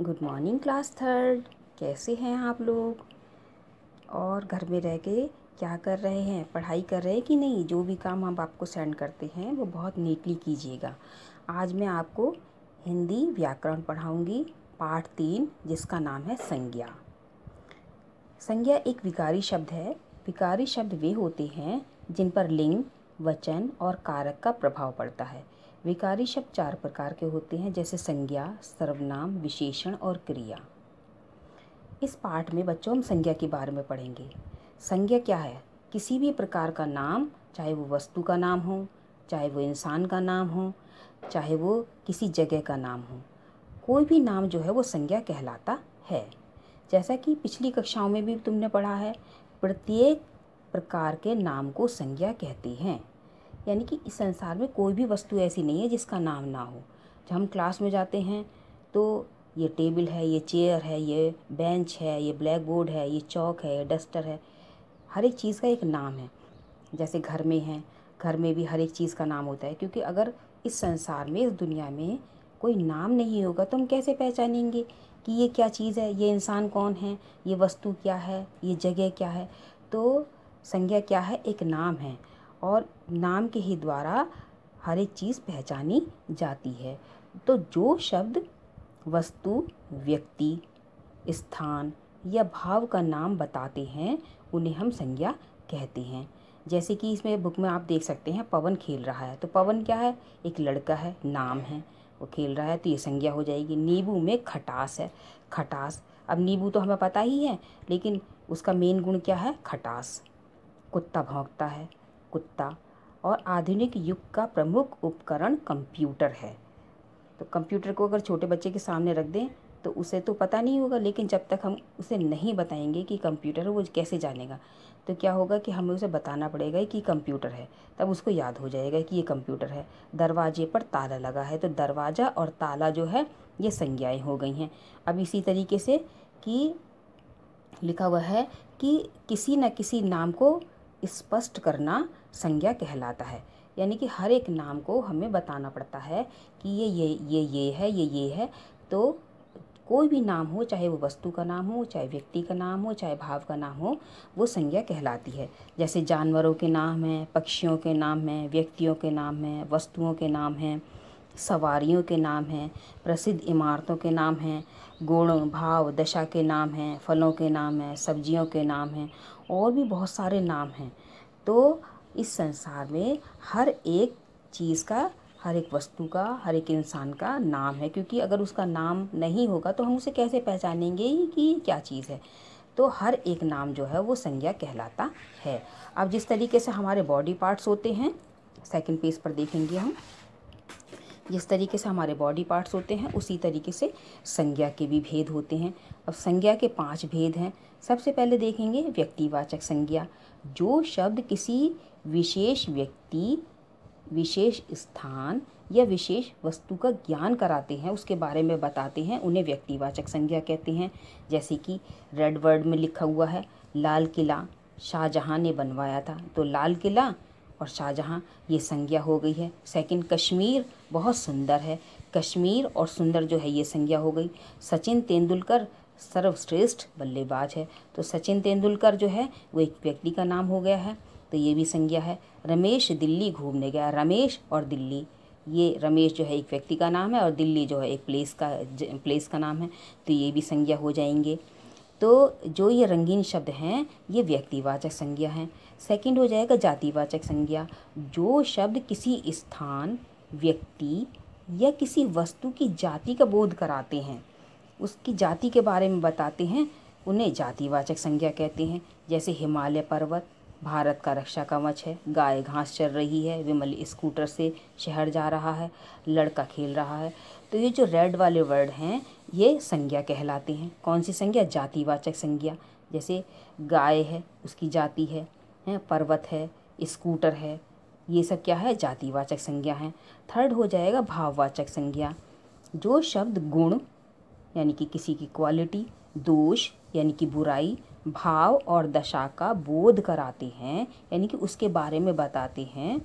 Good morning class third. कैसे हैं आप लोग? और घर में रह के क्या कर रहे हैं? पढ़ाई कर रहे हैं कि नहीं? जो भी काम हम आपको सेंड करते हैं वो बहुत नीटली कीजिएगा। आज मैं आपको हिंदी व्याकरण पढ़ाऊंगी, पाठ 3, जिसका नाम है संज्ञा। संज्ञा एक विकारी शब्द है। विकारी शब्द वे होते हैं जिन पर लिंग, वचन और कारक का प्रभाव पड़ता है। विकारी शब्द 4 प्रकार के होते हैं, जैसे संज्ञा, सर्वनाम, विशेषण और क्रिया। इस पाठ में बच्चों हम संज्ञा के बारे में पढ़ेंगे। संज्ञा क्या है? किसी भी प्रकार का नाम, चाहे वो वस्तु का नाम हो, चाहे वो इंसान का नाम हो, चाहे वो किसी जगह का नाम हो, कोई भी नाम जो है वो संज्ञा कहलाता है। जैसा कि पिछली कक्षाओं में भी तुमने पढ़ा है, प्रत्येक प्रकार के नाम को संज्ञा कहते हैं। यानी कि इस संसार में कोई भी वस्तु ऐसी नहीं है जिसका नाम ना हो। जब हम क्लास में जाते हैं तो ये टेबल है, ये चेयर है, ये बेंच है, ये ब्लैक बोर्ड है, ये चौक है, ये डस्टर है, हर एक चीज़ का एक नाम है। जैसे घर में है, घर में भी हर एक चीज़ का नाम होता है, क्योंकि अगर इस संसार में, इस दुनिया में कोई नाम नहीं होगा तो हम कैसे पहचानेंगे कि ये क्या चीज़ है, ये इंसान कौन है, ये वस्तु क्या है, ये जगह क्या है। तो संज्ञा क्या है? एक नाम है, और नाम के ही द्वारा हर एक चीज़ पहचानी जाती है। तो जो शब्द वस्तु, व्यक्ति, स्थान या भाव का नाम बताते हैं उन्हें हम संज्ञा कहते हैं। जैसे कि इसमें बुक में आप देख सकते हैं, पवन खेल रहा है। तो पवन क्या है? एक लड़का है, नाम है, वो खेल रहा है, तो ये संज्ञा हो जाएगी। नींबू में खटास है, खटास। अब नींबू तो हमें पता ही है, लेकिन उसका मेन गुण क्या है? खटास। कुत्ता भौंकता है, कुत्ता। और आधुनिक युग का प्रमुख उपकरण कंप्यूटर है। तो कंप्यूटर को अगर छोटे बच्चे के सामने रख दें तो उसे तो पता नहीं होगा, लेकिन जब तक हम उसे नहीं बताएंगे कि कंप्यूटर है, वो कैसे जानेगा? तो क्या होगा कि हमें उसे बताना पड़ेगा कि कंप्यूटर है, तब उसको याद हो जाएगा कि ये कंप्यूटर है। दरवाजे पर ताला लगा है, तो दरवाज़ा और ताला जो है ये संज्ञाएं हो गई हैं। अब इसी तरीके से कि लिखा हुआ है कि किसी न किसी नाम को स्पष्ट करना संज्ञा कहलाता है। यानी कि हर एक नाम को हमें बताना पड़ता है कि ये है, ये है। तो कोई भी नाम हो, चाहे वो वस्तु का नाम हो, चाहे व्यक्ति का नाम हो, चाहे भाव का नाम हो, वो संज्ञा कहलाती है। जैसे जानवरों के नाम हैं, पक्षियों के नाम हैं, व्यक्तियों के नाम हैं, वस्तुओं के नाम हैं, सवारियों के नाम हैं, प्रसिद्ध इमारतों के नाम हैं, गुण, भाव, दशा के नाम हैं, फलों के नाम हैं, सब्जियों के नाम हैं, और भी बहुत सारे नाम हैं। तो इस संसार में हर एक चीज़ का, हर एक वस्तु का, हर एक इंसान का नाम है, क्योंकि अगर उसका नाम नहीं होगा तो हम उसे कैसे पहचानेंगे कि ये क्या चीज़ है। तो हर एक नाम जो है वो संज्ञा कहलाता है। अब जिस तरीके से हमारे बॉडी पार्ट्स होते हैं, सेकंड पेज पर देखेंगे हम, जिस तरीके से हमारे बॉडी पार्ट्स होते हैं उसी तरीके से संज्ञा के भी भेद होते हैं। अब संज्ञा के 5 भेद हैं। सबसे पहले देखेंगे व्यक्तिवाचक संज्ञा। जो शब्द किसी विशेष व्यक्ति, विशेष स्थान या विशेष वस्तु का ज्ञान कराते हैं, उसके बारे में बताते हैं, उन्हें व्यक्तिवाचक संज्ञा कहते हैं। जैसे कि रेड वर्ड में लिखा हुआ है, लाल किला शाहजहां ने बनवाया था, तो लाल किला और शाहजहां ये संज्ञा हो गई है। सेकंड, कश्मीर बहुत सुंदर है, कश्मीर और सुंदर जो है ये संज्ञा हो गई। सचिन तेंदुलकर सर्वश्रेष्ठ बल्लेबाज है, तो सचिन तेंदुलकर जो है वो एक व्यक्ति का नाम हो गया है, तो ये भी संज्ञा है। रमेश दिल्ली घूमने गया, रमेश और दिल्ली, ये रमेश जो है एक व्यक्ति का नाम है और दिल्ली जो है एक प्लेस का नाम है, तो ये भी संज्ञा हो जाएंगे। तो जो ये रंगीन शब्द हैं ये व्यक्तिवाचक संज्ञा हैं। सेकंड हो जाएगा जातिवाचक संज्ञा। जो शब्द किसी स्थान, व्यक्ति या किसी वस्तु की जाति का बोध कराते हैं, उसकी जाति के बारे में बताते हैं, उन्हें जातिवाचक संज्ञा कहते हैं। जैसे हिमालय पर्वत भारत का रक्षा कवच है, गाय घास चर रही है, विमल स्कूटर से शहर जा रहा है, लड़का खेल रहा है। तो ये जो रेड वाले वर्ड हैं ये संज्ञा कहलाते हैं। कौन सी संज्ञा? जातिवाचक संज्ञा। जैसे गाय है, उसकी जाति है, पर्वत है, स्कूटर है, ये सब क्या है? जातिवाचक संज्ञा है। थर्ड हो जाएगा भाववाचक संज्ञा। जो शब्द गुण यानी कि किसी की क्वालिटी, दोष यानी कि बुराई, भाव और दशा का बोध कराते हैं, यानी कि उसके बारे में बताते हैं,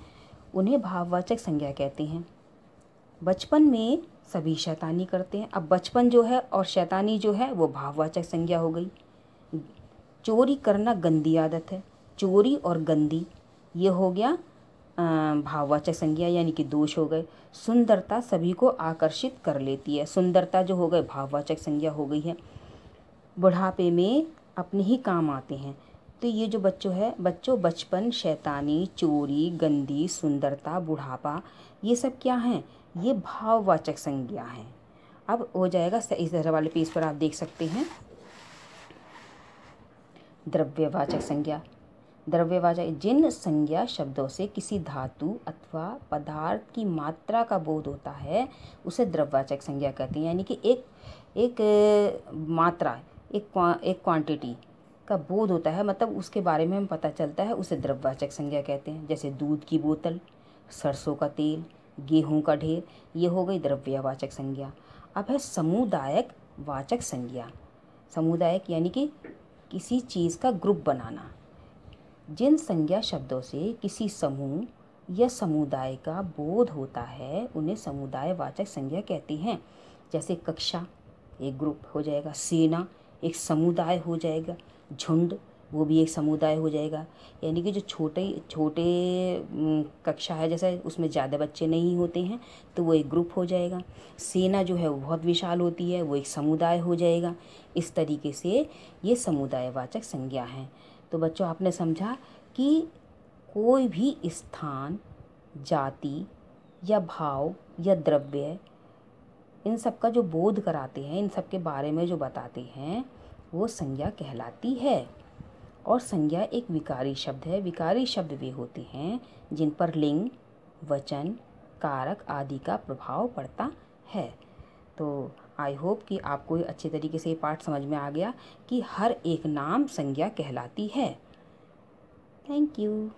उन्हें भाववाचक संज्ञा कहते हैं। बचपन में सभी शैतानी करते हैं। अब बचपन जो है और शैतानी जो है वो भाववाचक संज्ञा हो गई। चोरी करना गंदी आदत है। चोरी और गंदी ये हो गया भाववाचक संज्ञा यानी कि दोष हो गए। सुंदरता सभी को आकर्षित कर लेती है। सुंदरता जो हो गए भाववाचक संज्ञा हो गई है। बुढ़ापे में अपने ही काम आते हैं। तो ये जो बच्चों बचपन, शैतानी, चोरी, गंदी, सुंदरता, बुढ़ापा, ये सब क्या हैं? ये भाववाचक संज्ञा हैं। अब हो जाएगा इस तरह वाले पेज पर आप देख सकते हैं द्रव्यवाचक संज्ञा। द्रव्यवाचक जिन संज्ञा शब्दों से किसी धातु अथवा पदार्थ की मात्रा का बोध होता है उसे द्रव्यवाचक संज्ञा कहते हैं। यानी कि एक मात्रा, एक क्वांटिटी का बोध होता है, मतलब उसके बारे में हमें पता चलता है, उसे द्रव्यवाचक संज्ञा कहते हैं। जैसे दूध की बोतल, सरसों का तेल, गेहूं का ढेर, ये हो गई द्रव्यवाचक संज्ञा। अब है समुदायक वाचक संज्ञा। समुदायक यानी कि किसी चीज़ का ग्रुप बनाना। जिन संज्ञा शब्दों से किसी समूह या समुदाय का बोध होता है उन्हें समुदायवाचक संज्ञा कहते हैं। जैसे कक्षा एक ग्रुप हो जाएगा, सेना एक समुदाय हो जाएगा, झुंड वो भी एक समुदाय हो जाएगा। यानी कि जो छोटे कक्षा है जैसे उसमें ज़्यादा बच्चे नहीं होते हैं तो वो एक ग्रुप हो जाएगा। सेना जो है वो बहुत विशाल होती है, वो एक समुदाय हो जाएगा। इस तरीके से ये समुदायवाचक संज्ञा हैं। तो बच्चों आपने समझा कि कोई भी स्थान, जाति या भाव या द्रव्य, इन सब का जो बोध कराते हैं, इन सब के बारे में जो बताते हैं वो संज्ञा कहलाती है। और संज्ञा एक विकारी शब्द है। विकारी शब्द वे होते हैं जिन पर लिंग, वचन, कारक आदि का प्रभाव पड़ता है। तो आई होप कि आपको अच्छे तरीके से ये पाठ समझ में आ गया कि हर एक नाम संज्ञा कहलाती है। Thank you.